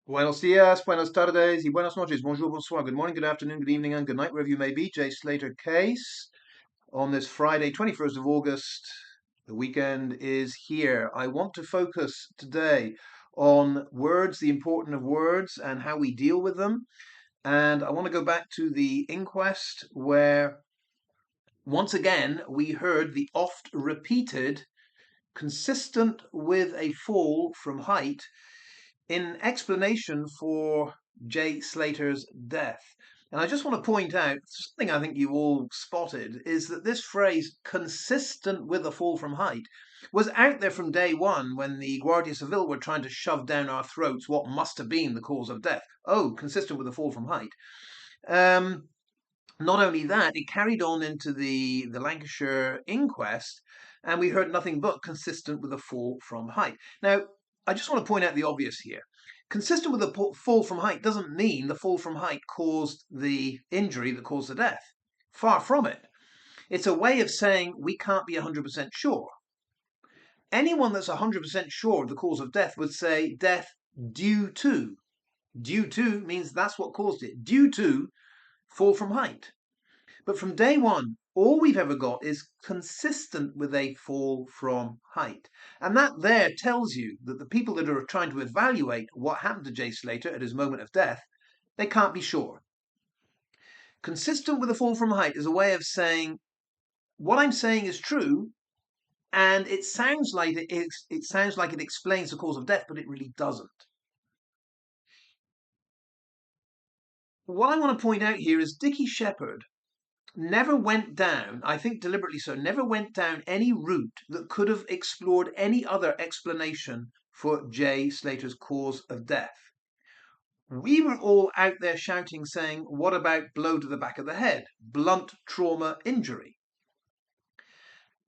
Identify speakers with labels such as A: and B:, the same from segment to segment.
A: Buenos dias, buenas tardes, y buenas noches. Bonjour, bonsoir. Good morning, good afternoon, good evening, and good night, wherever you may be. Jay Slater case on this Friday, 21st of August. The weekend is here. I want to focus today on words, the importance of words, and how we deal with them. And I want to go back to the inquest where once again we heard the oft repeated, consistent with a fall from height in explanation for Jay Slater's death. And I just want to point out something I think you all spotted is that this phrase, consistent with a fall from height, was out there from day one when the Guardia Civil were trying to shove down our throats what must have been the cause of death. Oh, consistent with a fall from height. Um, Not only that, it carried on into the Lancashire inquest, and we heard nothing but consistent with a fall from height. Now, I just want to point out the obvious here. Consistent with a fall from height doesn't mean the fall from height caused the injury that caused the death. Far from it. It's a way of saying we can't be 100% sure. Anyone that's 100% sure of the cause of death would say death due to. Due to means that's what caused it. Due to fall from height. But from day one, all we've ever got is consistent with a fall from height. And that there tells you that the people that are trying to evaluate what happened to Jay Slater at his moment of death, they can't be sure. Consistent with a fall from height is a way of saying what I'm saying is true, and it sounds like it explains the cause of death, but it really doesn't. What I want to point out here is Dickie Shepherd never went down, I think deliberately so, never went down any route that could have explored any other explanation for Jay Slater's cause of death. We were all out there shouting, saying, what about blow to the back of the head? Blunt trauma injury.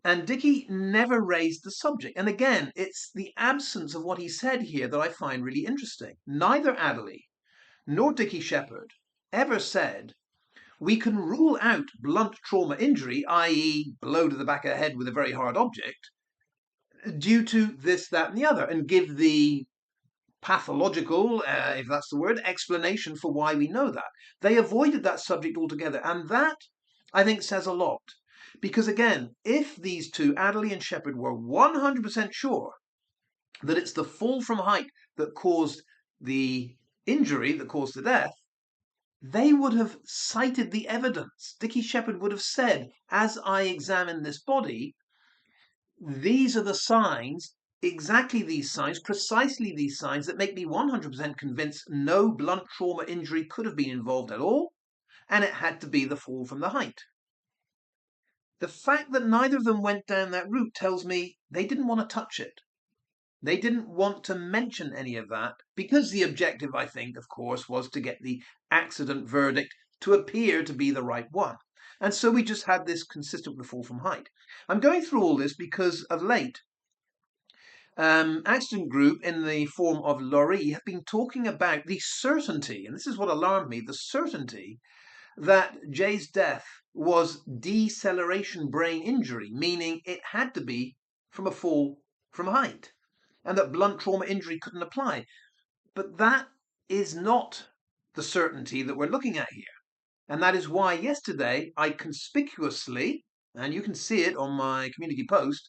A: And Dickie never raised the subject. And again, it's the absence of what he said here that I find really interesting. Neither Adeley nor Dickie Shepherd ever said we can rule out blunt trauma injury, i.e., blow to the back of the head with a very hard object, due to this, that, and the other, and give the pathological, if that's the word, explanation for why we know that. They avoided that subject altogether, and that, I think, says a lot. Because again, if these two, Adeley and Shepherd, were 100% sure that it's the fall from height that caused the injury, that caused the death, they would have cited the evidence. Dickie Shepherd would have said, as I examine this body, these are the signs, exactly these signs, precisely these signs that make me 100% convinced no blunt trauma injury could have been involved at all, and it had to be the fall from the height. The fact that neither of them went down that route tells me they didn't want to touch it. They didn't want to mention any of that because the objective, I think, of course, was to get the accident verdict to appear to be the right one. And so we just had this consistent with the fall from height. I'm going through all this because of late, accident group in the form of Lorree have been talking about the certainty, and this is what alarmed me, the certainty that Jay's death was deceleration brain injury, meaning it had to be from a fall from height, and that blunt trauma injury couldn't apply. But that is not the certainty that we're looking at here. And that is why yesterday I conspicuously, and you can see it on my community post,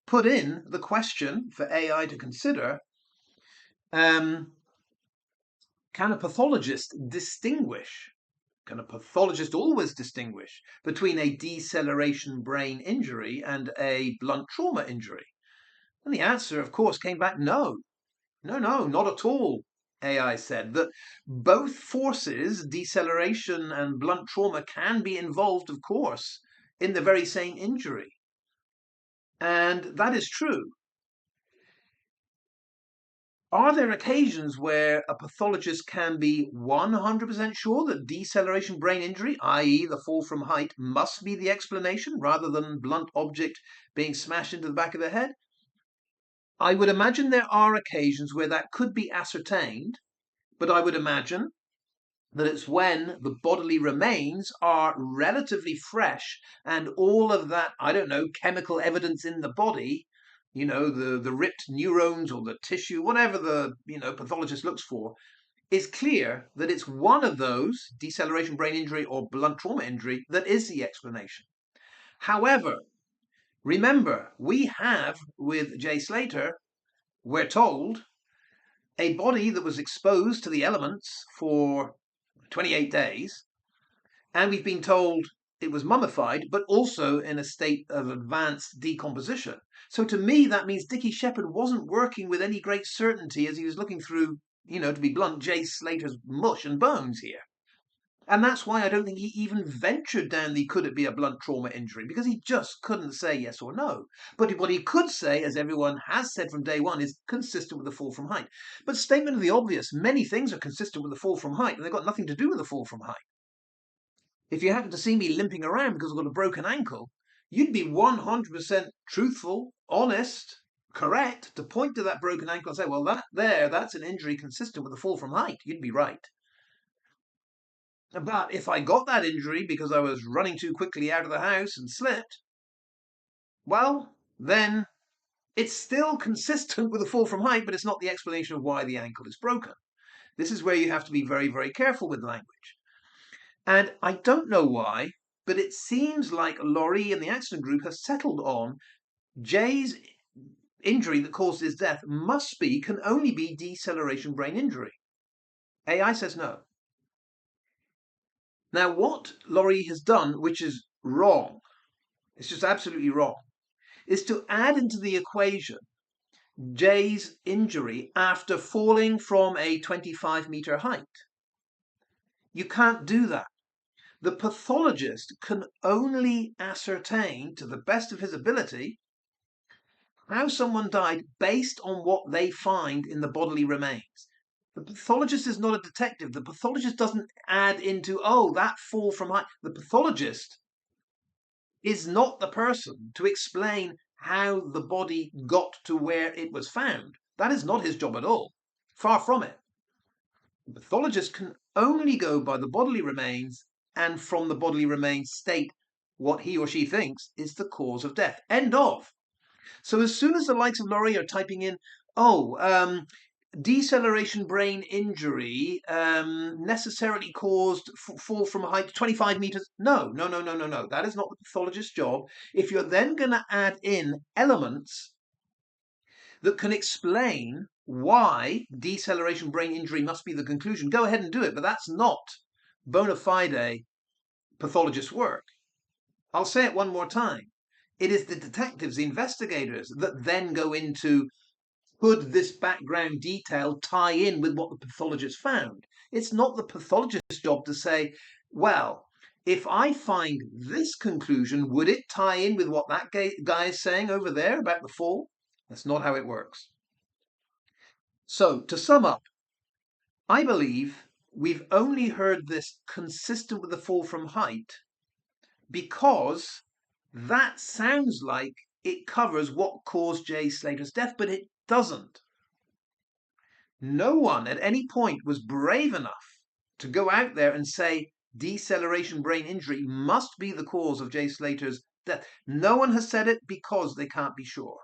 A: put in the question for AI to consider, can a pathologist distinguish, can a pathologist always distinguish between a deceleration brain injury and a blunt trauma injury? And the answer, of course, came back no. No, not at all. AI said that both forces, deceleration and blunt trauma, can be involved, of course, in the very same injury. And that is true. Are there occasions where a pathologist can be 100% sure that deceleration brain injury, i.e., the fall from height, must be the explanation rather than blunt object being smashed into the back of the head? I would imagine there are occasions where that could be ascertained, but I would imagine that it's when the bodily remains are relatively fresh and all of that, I don't know, chemical evidence in the body, the ripped neurons or the tissue, whatever the pathologist looks for, it's clear that it's one of those, deceleration brain injury or blunt trauma injury, that is the explanation. However, remember, we have, with Jay Slater, we're told, a body that was exposed to the elements for 28 days, and we've been told it was mummified, but also in a state of advanced decomposition. So to me, that means Dickie Shepherd wasn't working with any great certainty as he was looking through, to be blunt, Jay Slater's mush and bones here. And that's why I don't think he even ventured down the could it be a blunt trauma injury, because he just couldn't say yes or no. But what he could say, as everyone has said from day one, is consistent with the fall from height. But statement of the obvious, many things are consistent with the fall from height, and they've got nothing to do with the fall from height. If you happen to see me limping around because I've got a broken ankle, you'd be 100% truthful, honest, correct to point to that broken ankle and say, well, that's an injury consistent with the fall from height. You'd be right. But if I got that injury because I was running too quickly out of the house and slipped, well, then it's still consistent with the fall from height, but it's not the explanation of why the ankle is broken. This is where you have to be very, very careful with language. And I don't know why, but it seems like Lorree and the accident group have settled on Jay's injury that caused his death can only be deceleration brain injury. AI says no. Now, what Lorree has done, which is wrong, it's just absolutely wrong, is to add into the equation Jay's injury after falling from a 25-meter height. You can't do that. The pathologist can only ascertain, to the best of his ability, how someone died based on what they find in the bodily remains. The pathologist is not a detective. The pathologist doesn't add into, oh, that fall from height. The pathologist is not the person to explain how the body got to where it was found. That is not his job at all. Far from it. The pathologist can only go by the bodily remains and from the bodily remains state what he or she thinks is the cause of death. End of. So as soon as the likes of Lorree are typing in, deceleration brain injury necessarily caused fall from a height of 25 meters. No. That is not the pathologist's job. If you're then going to add in elements that can explain why deceleration brain injury must be the conclusion, go ahead and do it. But that's not bona fide pathologist work. I'll say it one more time. It is the detectives, the investigators, that then go into, could this background detail tie in with what the pathologist found? It's not the pathologist's job to say, well, if I find this conclusion, would it tie in with what that guy is saying over there about the fall? That's not how it works. So, to sum up, I believe we've only heard this consistent with the fall from height because that sounds like it covers what caused Jay Slater's death, but it doesn't. No one at any point was brave enough to go out there and say deceleration brain injury must be the cause of Jay Slater's death. No one has said it because they can't be sure.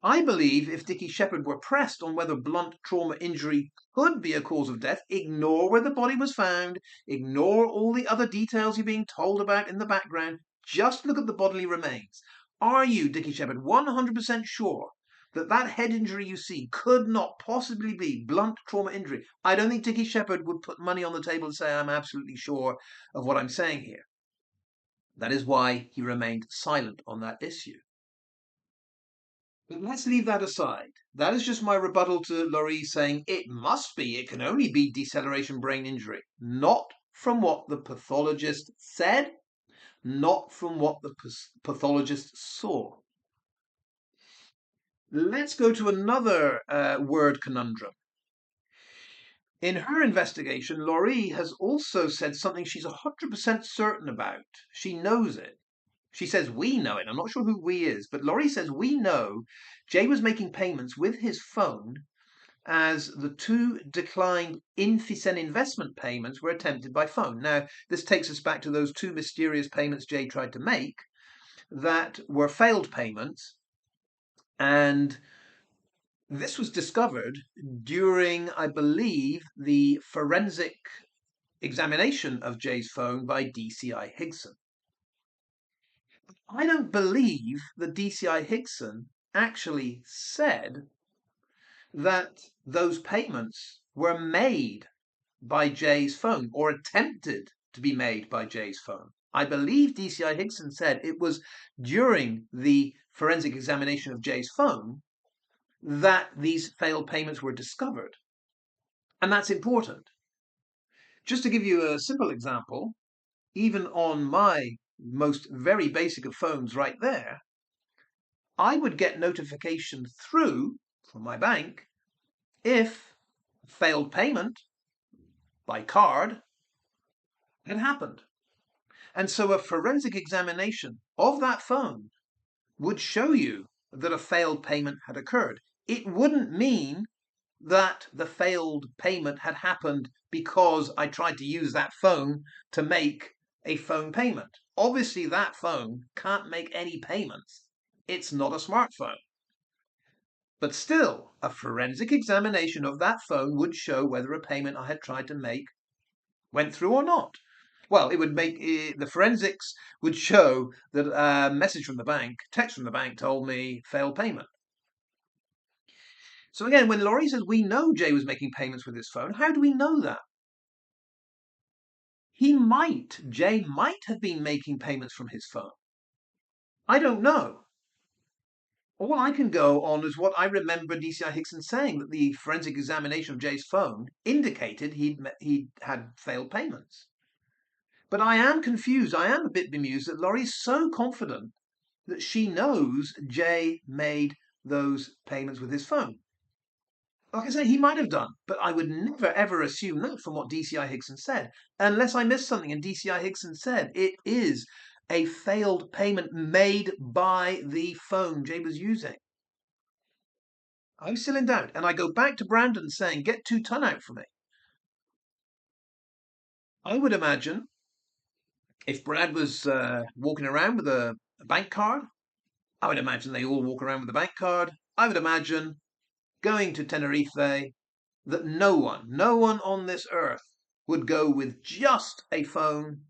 A: I believe if Dickie Shepherd were pressed on whether blunt trauma injury could be a cause of death, ignore where the body was found, ignore all the other details you're being told about in the background, just look at the bodily remains. Are you, Dickie Shepherd, 100% sure that that head injury you see could not possibly be blunt trauma injury? I don't think Dickie Shepherd would put money on the table and say, I'm absolutely sure of what I'm saying here. That is why he remained silent on that issue. But let's leave that aside. That is just my rebuttal to Lorree saying it can only be deceleration brain injury. Not from what the pathologist said, not from what the pathologist saw. Let's go to another word conundrum. In her investigation, Lorree has also said something she's 100% certain about. She knows it. She says we know it. I'm not sure who we is, but Lorree says we know Jay was making payments with his phone as the 2 declined Infisen investment payments were attempted by phone. Now, this takes us back to those 2 mysterious payments Jay tried to make that were failed payments, and This was discovered during, I believe, the forensic examination of Jay's phone by DCI Higson. I don't believe that DCI Higson actually said that those payments were made by Jay's phone or attempted to be made by Jay's phone. I believe DCI Higson said it was during the forensic examination of Jay's phone that these failed payments were discovered. And that's important. Just to give you a simple example, even on my most very basic of phones right there, I would get notification through from my bank if failed payment by card had happened. And so a forensic examination of that phone would show you that a failed payment had occurred. It wouldn't mean that the failed payment had happened because I tried to use that phone to make a phone payment. Obviously, that phone can't make any payments. It's not a smartphone. But still, a forensic examination of that phone would show whether a payment I had tried to make went through or not. Well, it would make the forensics would show that a message from the bank, text from the bank told me failed payment. So again, when Lorree says we know Jay was making payments with his phone, how do we know that? Jay might have been making payments from his phone. I don't know. All I can go on is what I remember DCI Higson saying, that the forensic examination of Jay's phone indicated he'd had failed payments. But I am confused. I am a bit bemused that Lorree's so confident that she knows Jay made those payments with his phone. Like I say, he might have done, but I would never ever assume that from what DCI Higson said, unless I missed something. And DCI Higson said it is a failed payment made by the phone Jay was using. I'm still in doubt, and I go back to Brandon saying, "Get 2 ton out for me." I would imagine if Brad was walking around with a bank card, I would imagine they all walk around with a bank card. I would imagine going to Tenerife that no one on this earth would go with just a phone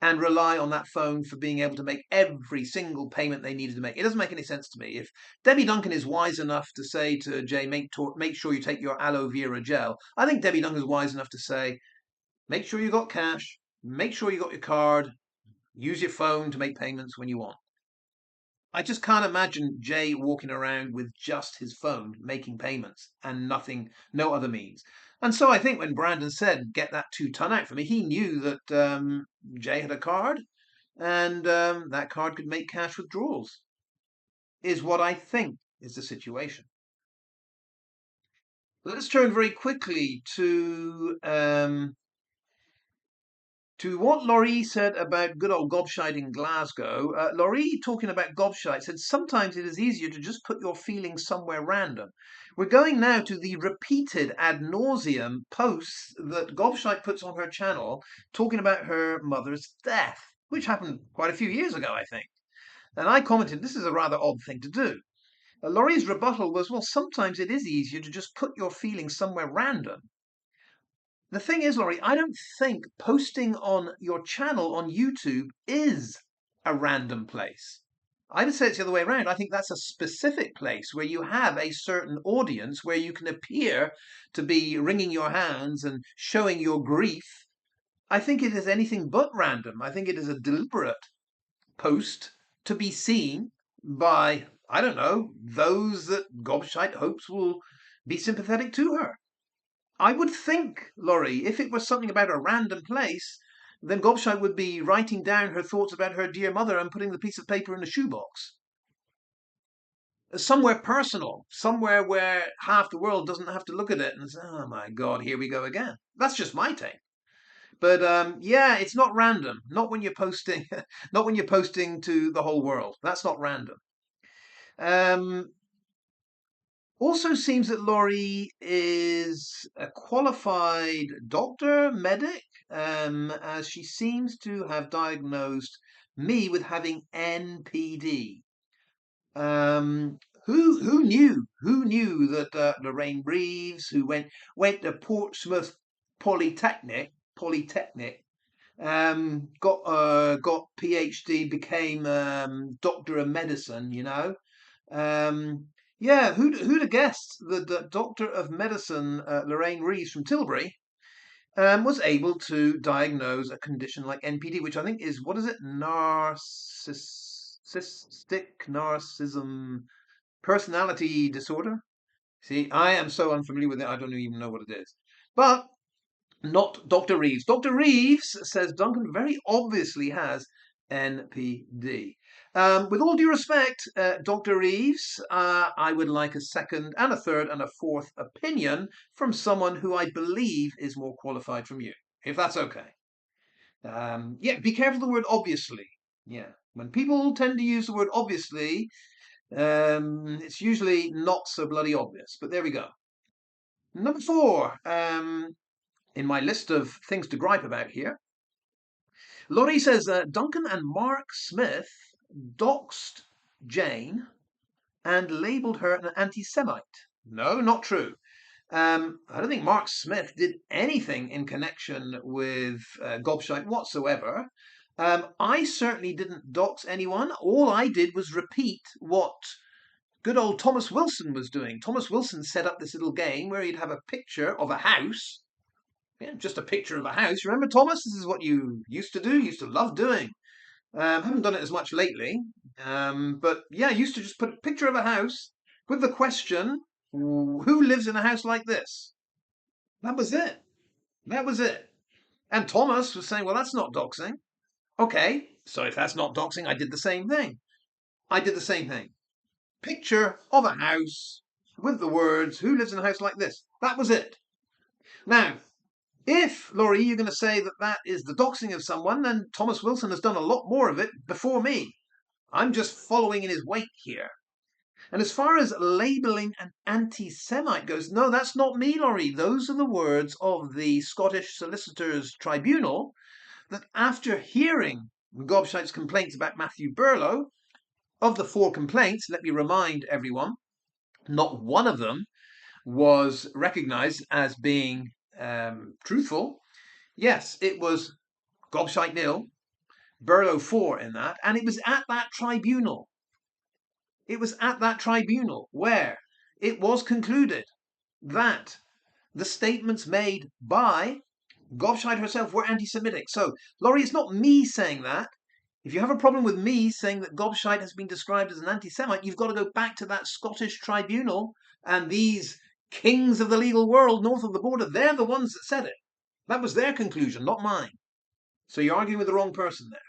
A: and rely on that phone for being able to make every single payment they needed to make. It doesn't make any sense to me. If Debbie Duncan is wise enough to say to Jay, make sure you take your aloe vera gel, I think Debbie Duncan is wise enough to say, make sure you got cash, make sure you got your card, use your phone to make payments when you want. I just can't imagine Jay walking around with just his phone making payments and nothing, no other means. And so I think when Brandon said, get that 2 ton out for me, he knew that Jay had a card and that card could make cash withdrawals, is what I think is the situation. Let's turn very quickly to what Lorree said about good old gobshite in Glasgow. Lorree, talking about gobshite, said sometimes it is easier to just put your feelings somewhere random. We're going now to the repeated ad nauseum posts that Gobshite puts on her channel talking about her mother's death, which happened quite a few years ago, I think. And I commented, this is a rather odd thing to do. Lorree's rebuttal was, well, sometimes it is easier to just put your feelings somewhere random. The thing is, Lorree, I don't think posting on your channel on YouTube is a random place. I would say it's the other way around. I think that's a specific place where you have a certain audience where you can appear to be wringing your hands and showing your grief. I think it is anything but random. I think it is a deliberate post to be seen by, I don't know, those that Gobshite hopes will be sympathetic to her. I would think, Lorree, if it was something about a random place, then Gobshite would be writing down her thoughts about her dear mother and putting the piece of paper in a shoebox. Somewhere personal, somewhere where half the world doesn't have to look at it and say, oh my God, here we go again. That's just my take. But yeah, it's not random. Not when you're posting, not when you're posting to the whole world. That's not random. Also seems that Lorree is a qualified doctor, medic, as she seems to have diagnosed me with having NPD. who knew? Who knew that Lorraine Reeves, who went to Portsmouth Polytechnic, got PhD, became Doctor of Medicine. Yeah, who'd have guessed that the Doctor of Medicine, Lorraine Reeves from Tilbury, was able to diagnose a condition like NPD, which I think is, what is it? Narcissism personality disorder. See, I am so unfamiliar with it, I don't even know what it is. But not Dr. Reeves. Dr. Reeves says Duncan very obviously has NPD. With all due respect, Dr. Reeves, I would like a second and a third and a fourth opinion from someone who I believe is more qualified from you, if that's okay. Yeah, be careful of the word obviously. Yeah, when people tend to use the word obviously, it's usually not so bloody obvious, but there we go. Number 4, in my list of things to gripe about here, Lorree says Duncan and Mark Smith doxed Jane and labelled her an anti-Semite. No, not true. I don't think Mark Smith did anything in connection with Gobshite whatsoever. I certainly didn't dox anyone. All I did was repeat what good old Thomas Wilson was doing. Thomas Wilson set up this little game where he'd have a picture of a house. Yeah, just a picture of a house. Remember, Thomas? This is what you used to do. You used to love doing. Haven't done it as much lately. But yeah, used to just put a picture of a house with the question, who lives in a house like this? That was it. That was it. And Thomas was saying, well, that's not doxing. Okay, so if that's not doxing, I did the same thing. Picture of a house with the words, who lives in a house like this? That was it. Now, if, Lorree, you're going to say that that is the doxing of someone, then Thomas Wilson has done a lot more of it before me. I'm just following in his wake here. And as far as labelling an anti-Semite goes, no, that's not me, Lorree. Those are the words of the Scottish Solicitors Tribunal, that after hearing Gobshite's complaints about Matthew Burlow, of the 4 complaints, let me remind everyone, not one of them was recognised as being truthful. Yes, it was Gobshite 0, Burlow 4 in that, and it was at that tribunal. It was at that tribunal where it was concluded that the statements made by Gobshite herself were anti-Semitic. So, Lorree, it's not me saying that. If you have a problem with me saying that Gobshite has been described as an anti-Semite, you've got to go back to that Scottish tribunal, and these kings of the legal world north of the border, they're the ones that said it. That was their conclusion, not mine. So you're arguing with the wrong person there.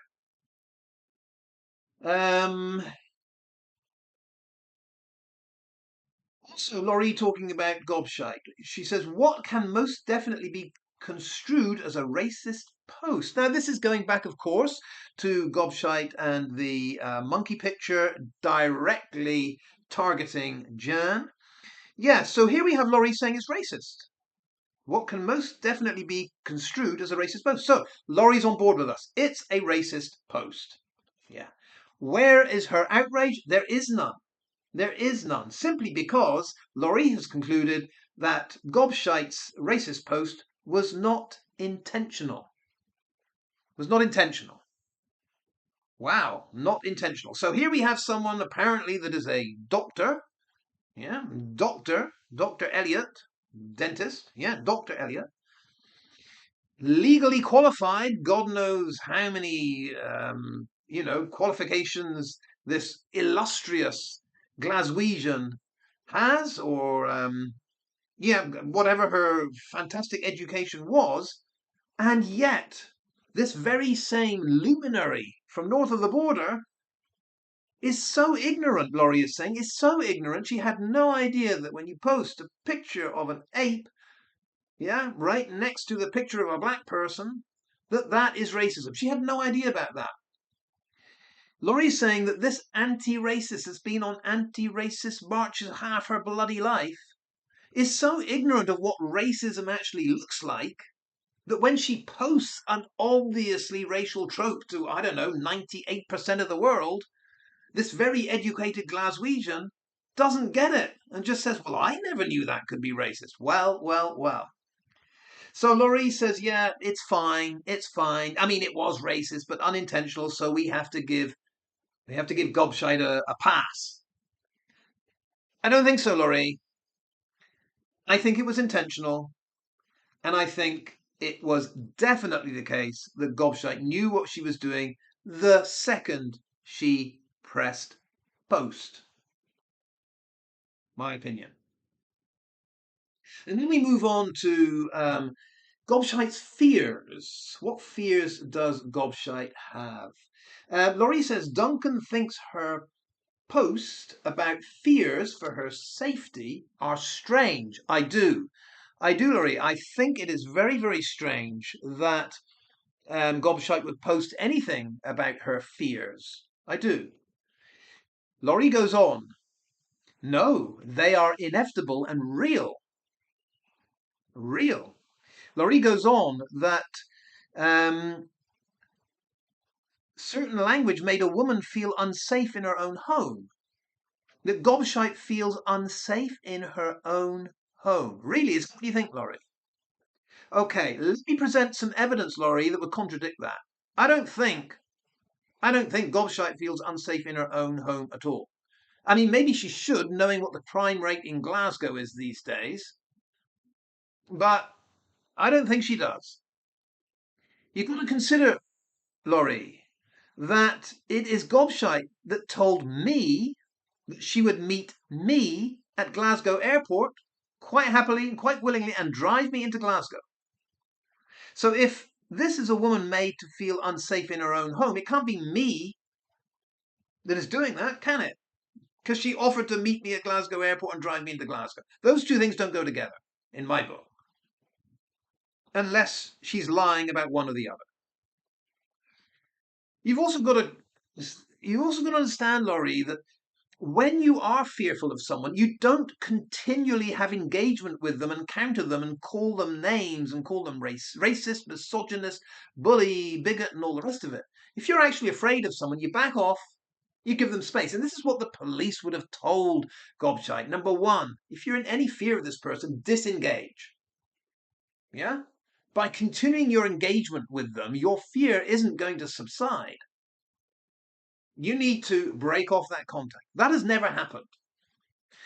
A: Also, Lorree talking about Gobshite. She says, what can most definitely be construed as a racist post? Now, this is going back, of course, to Gobshite and the monkey picture directly targeting Jan. Yeah, so here we have Lorree saying it's racist. What can most definitely be construed as a racist post? So, Lorree's on board with us. It's a racist post. Yeah. Where is her outrage? There is none. There is none, simply because Lorree has concluded that Gobshite's racist post was not intentional. Was not intentional. Wow, not intentional. So here we have someone apparently that is a doctor. Yeah, Dr. Elliot, dentist. Yeah, Dr. Elliot. Legally qualified, God knows how many, qualifications this illustrious Glaswegian has, or whatever her fantastic education was, and yet this very same luminary from north of the border is so ignorant, Lorree is saying, is so ignorant, she had no idea that when you post a picture of an ape, yeah, right next to the picture of a black person, that is racism. She had no idea about that. Lorree's saying that this anti-racist has been on anti-racist marches half her bloody life, is so ignorant of what racism actually looks like, that when she posts an obviously racial trope to, I don't know, 98% of the world, this very educated Glaswegian doesn't get it and just says, well, I never knew that could be racist. Well. So Lorree says, yeah, it's fine. It's fine. I mean, it was racist, but unintentional. So we have to give Gobshite a pass. I don't think so, Lorree. I think it was intentional. And I think it was definitely the case that Gobshite knew what she was doing the second she pressed post. My opinion. And then we move on to Gobshite's fears. What fears does Gobshite have? Lorree says Duncan thinks her post about fears for her safety are strange. I do, Lorree. I think it is very, very strange that Gobshite would post anything about her fears. I do. Lorree goes on. No, they are inevitable and real. Real. Lorree goes on that certain language made a woman feel unsafe in her own home. That Gobshite feels unsafe in her own home. Really, is what do you think, Lorree? Okay, let me present some evidence, Lorree, that would contradict that. I don't think Gobshite feels unsafe in her own home at all. I mean, maybe she should, knowing what the crime rate in Glasgow is these days, but I don't think she does. You've got to consider, Lorree, that it is Gobshite that told me that she would meet me at Glasgow airport quite happily and quite willingly and drive me into Glasgow. So if this is a woman made to feel unsafe in her own home, it can't be me that is doing that, can it? Because she offered to meet me at Glasgow airport and drive me into Glasgow. Those two things don't go together, in my book, unless she's lying about one or the other. You've also got to understand, Lorree, that when you are fearful of someone, you don't continually have engagement with them and counter them and call them names and call them racist, misogynist, bully, bigot, and all the rest of it. If you're actually afraid of someone, you back off, you give them space. And this is what the police would have told Gobshite. Number one, if you're in any fear of this person, disengage. Yeah? By continuing your engagement with them, your fear isn't going to subside. You need to break off that contact. That has never happened.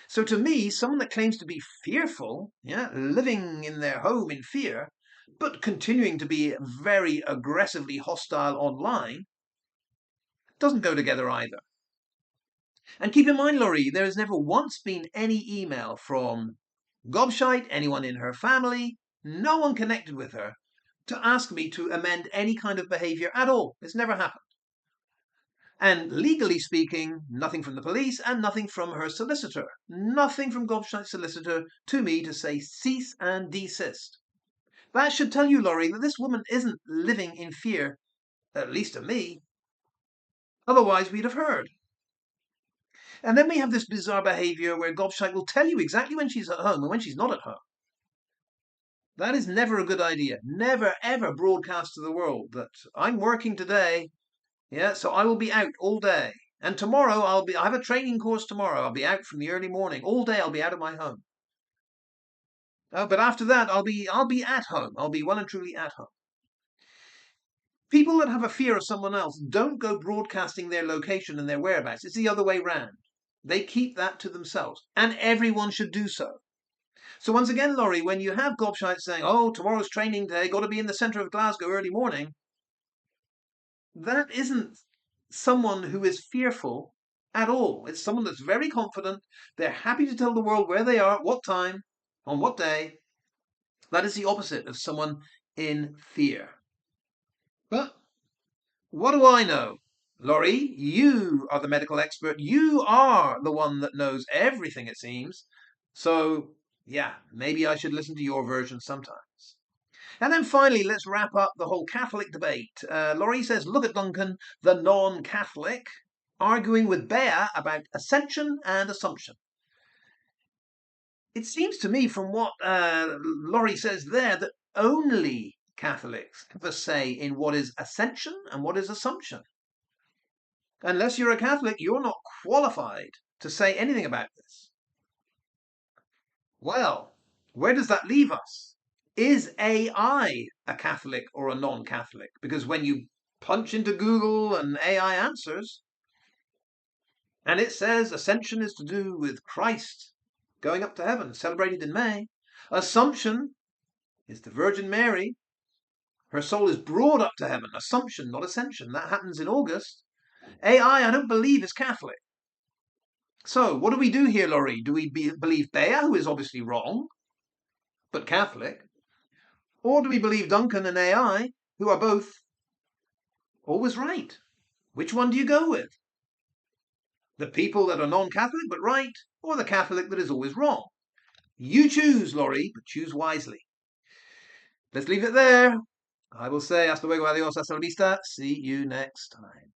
A: So to me, someone that claims to be fearful, yeah, living in their home in fear, but continuing to be very aggressively hostile online, doesn't go together either. And keep in mind, Lorree, there has never once been any email from Gobshite, anyone in her family, no one connected with her, to ask me to amend any kind of behaviour at all. It's never happened. And legally speaking, nothing from the police and nothing from her solicitor. Nothing from Gobshite's solicitor to me to say cease and desist. That should tell you, Lorree, that this woman isn't living in fear, at least to me. Otherwise, we'd have heard. And then we have this bizarre behaviour where Gobshite will tell you exactly when she's at home and when she's not at home. That is never a good idea. Never, ever broadcast to the world that I'm working today. Yeah, so I will be out all day. And tomorrow I have a training course tomorrow. I'll be out from the early morning. All day I'll be out of my home. Oh, but after that I'll be at home. I'll be well and truly at home. People that have a fear of someone else don't go broadcasting their location and their whereabouts. It's the other way round. They keep that to themselves. And everyone should do so. So once again, Lorree, when you have Gobshite saying, oh, tomorrow's training day, got to be in the centre of Glasgow early morning, that isn't someone who is fearful at all. It's someone that's very confident. They're happy to tell the world where they are, what time, on what day. That is the opposite of someone in fear. But what do I know? Lorree, you are the medical expert. You are the one that knows everything, it seems. So, yeah, maybe I should listen to your version sometimes. And then finally, let's wrap up the whole Catholic debate. Lorree says, look at Duncan, the non-Catholic, arguing with Bea about ascension and assumption. It seems to me from what Lorree says there that only Catholics have a say in what is ascension and what is assumption. Unless you're a Catholic, you're not qualified to say anything about this. Well, where does that leave us? Is AI a Catholic or a non-Catholic? Because when you punch into Google and AI answers, and it says ascension is to do with Christ going up to heaven, celebrated in May. Assumption is the Virgin Mary. Her soul is brought up to heaven. Assumption, not ascension. That happens in August. AI, I don't believe, is Catholic. So what do we do here, Lorree? Do we believe Bea, who is obviously wrong, but Catholic? Or do we believe Duncan and AI, who are both always right? Which one do you go with? The people that are non-Catholic but right, or the Catholic that is always wrong? You choose, Lorree, but choose wisely. Let's leave it there. I will say hasta luego, adios, hasta la vista. See you next time.